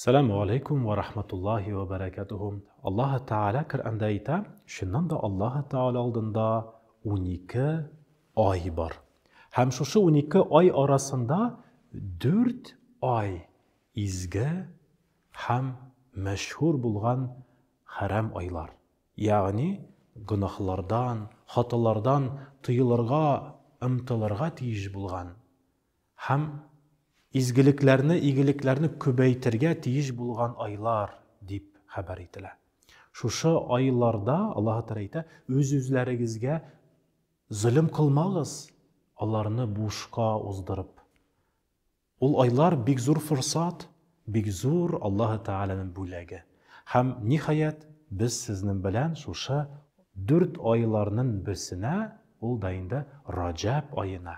Assalamu alaikum wa rahmatullahi wa barakatuhu. Allah Teala Kur'an'da ayta, şundan da Allah Teala aldığında 12 ay var. Hem şu 12 ay arasında 4 ay izgi hem meşhur bulgan haram aylar. Yani günahlardan, hatalardan tıyılırga, ımtılırga tiyiş bulgan. Hem iyiliklerini köbeytirge tiyiş bulgan aylar dip haber etile. Şuşa aylarda Allah Teala ayta, öz-özleringizge zulüm kılmağız, Allah'ını boşqa uzdırıp. Ol aylar big zor fırsat, big zor Allah Teala'nın bülegi. Hem nihayet biz sizin bilen şuşa 4 aylarının birisine, ol dayında Racab ayına,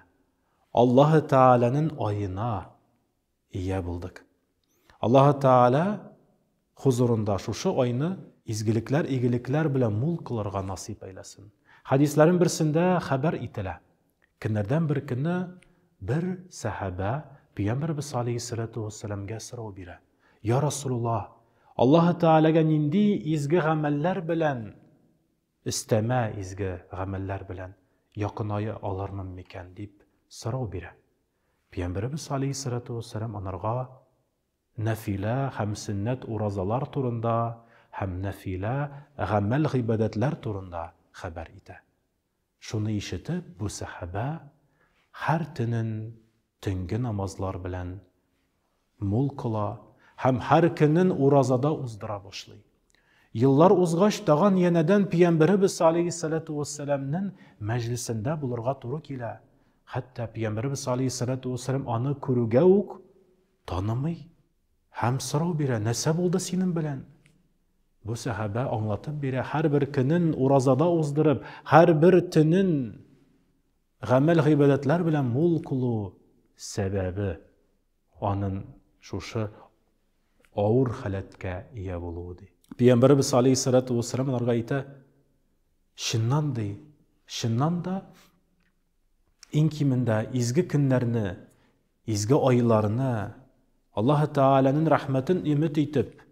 Allah Teala'nın ayına iyi bulduk. Allah Teala huzurunda şuşu ayını izgilikler, iyilikler bile mul kılırga nasip eylesin. Hadislerin birisinde haber itile. Günlerden bir günü bir sahabe Peygamberimiz Aleyhissalatu vesselam'a soru bire. Ya Resulullah, Allah Teala'ga nindi izgi ameller bilen isteme izgi ameller bilen yakınayı alırmın miken deyip soru bire. Peygamberimiz Aleyhissalatu vesselam onlarga nafile hem sünnet urazalar turunda hem nafile amel ibadetler turunda haber ite. Şunu işitip bu sahabe her tüngi namazlar bilen mul kıla hem her günün urazada uzdıra başlay. Yıllar uzgaç dağan yeniden Peygamberimiz Aleyhissalatu vesselam'nın meclisinde bulurga turu kile. Hatta Peygamberimiz Aleyhissalatu vesselam anı kuruga uk tanımay. Hem soru bire, nesep oldu senin bilen? Bu sahabe anlatıp bire, her bir günün urazada uzdırıp, her bir tünün gamel ibadetler bilen mul kulu sebebi onun şuşu ağır haletke iyi buludu. Peygamberimiz Aleyhissalatu vesselam onlarga ayta, şundan da inkiminde izgi günlerini, izgi aylarını Allah Teala'nın rahmetin ümit etip,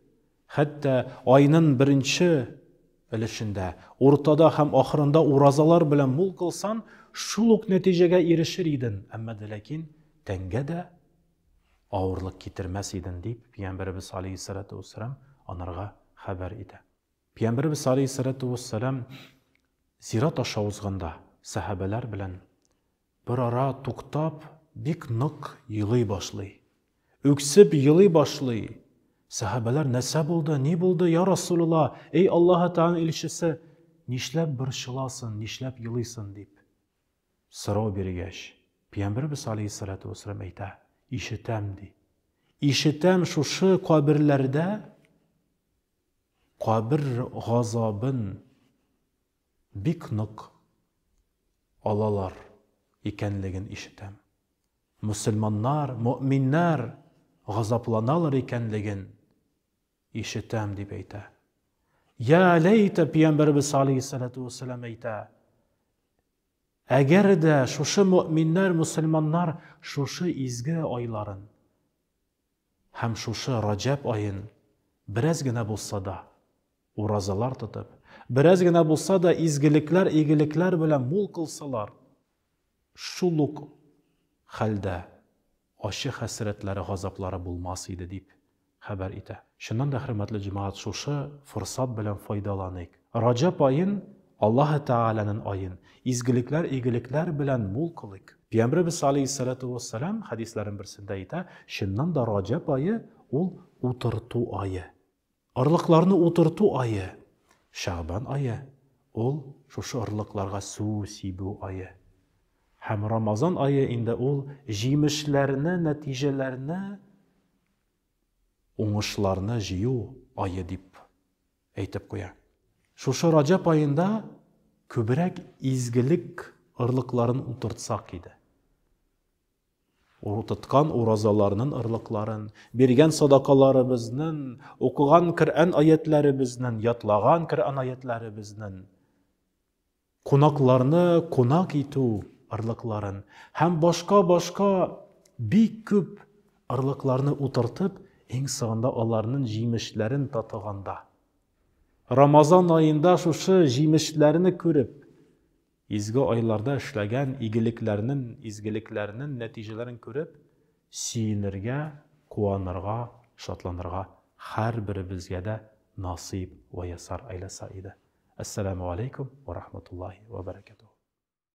hatta ayının birinci ilişinde, ortada hem ahırında urazalar bilen mul kılsan, şuluk neticege erişir idin. Ama lakin tenge de ağırlık getirmez idin deyip, Peygamberimiz Aleyhissalatu vesselam onlarga haber ede. Peygamberimiz Aleyhissalatu vesselam zirat aşağı uzganda sahabeler bilen bir ara tuktap bik nık yılı başlay. Öksüp yılı başlay. Sahabeler nesep oldu, ne buldu ya Resulullah? Ey Allah-u Teala'nın ilişkisi, nişlep bir şılasın, nişlep yılısın deyip. Sıra birgeç. Peygamberimiz Aleyhissalatu vesselam eyta, işitem di. İşitem şu kabirlerde, kabir gazabın bik nık alalar ikenligin işitem. Müslümanlar, müminler gazaplanalar ikenligin işitem deyip eyta. Ya leyte Peygamberimiz Aleyhissalatu vesselam eyta. Eğer de şuşu müminler, Müslümanlar şuşu izgi ayların hem şuşu Racab ayın biraz gene bulsa da urazalar tutup, biraz gene bulsa da izgilikler, iyilikler bilen mul kılsalar, şuluk halde aşı hasretleri, gazapları bulmasıydı deyip haber ite. Şundan da hürmetli cemaat şuşu fırsat bilen faydalanık. Racab ayın Allah Teala'nın ayın, izgilikler, iyilikler bilen mul kılık. Peygamberimiz Aleyhissalatu vesselam hadislerin birisinde ite, şundan da Racab ayı ol oturtu ayı. Arlıklarını oturtu ayı. Şaban ayı ol şuşu arlıklarga su sibu ayı. Hem Ramazan ayı inde ol jimişlerini, neticelerini, oңышlarını jiyu ayı deyip eytip koya. Şuşu Racab ayında köbürek izgilik ırlıklarını oturtsak idi. Tutkan urazalarının ırlıkların, bergen sadakalarımızın, okugan Kur'an ayetlerimizin, yatlagan Kur'an ayetlerimizin, konaklarını konak itu ırlıkların, hem başka bik küp ırlıklarını oturtup, Ең соңында аларның җимешләрен татыганда, Рамазан айында шушы җимешләрне күреп, изге айларда эшләгән изгелекләрнең нәтиҗәләрен күреп, сөенергә, куанырга, шатланырга һәрберебезгә дә насыйп ва ясар әйләсә иде. Ассаламу алейкум ва рахматуллаһи ва баракатуһ.